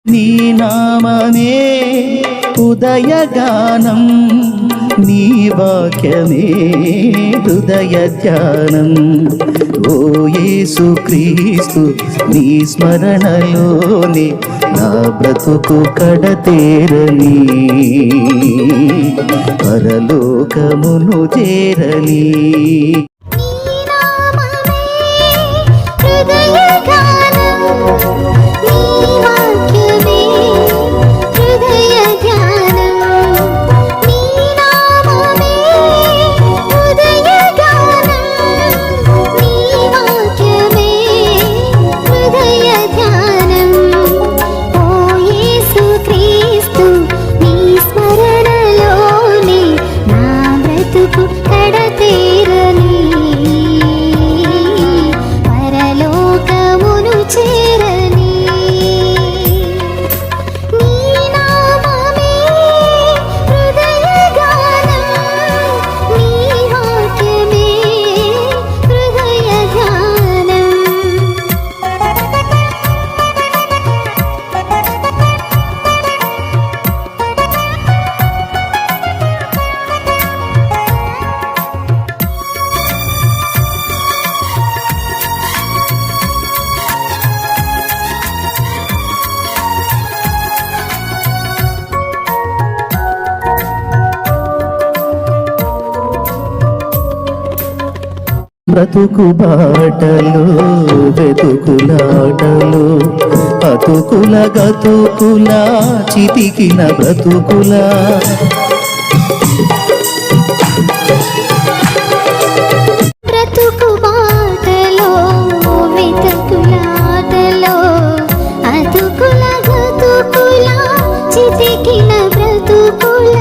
నీ నామమే ఉదయగానం, నీ వాక్యమే హృదయ ధ్యానం. ఓ యేసు క్రీస్తు, నీ స్మరణలోనే నా బ్రతుకు కడతేరని, పరలోకమును చేరని. బ్రతుకు బాటలు వెతుకులాటలు, అతుకుల గతుకుల చితికిన బ్రతుకుల. బ్రతుకు బాటలో వెతుకులాటలో, అతుకుల గతుకుల చితికిన బ్రతుకుల.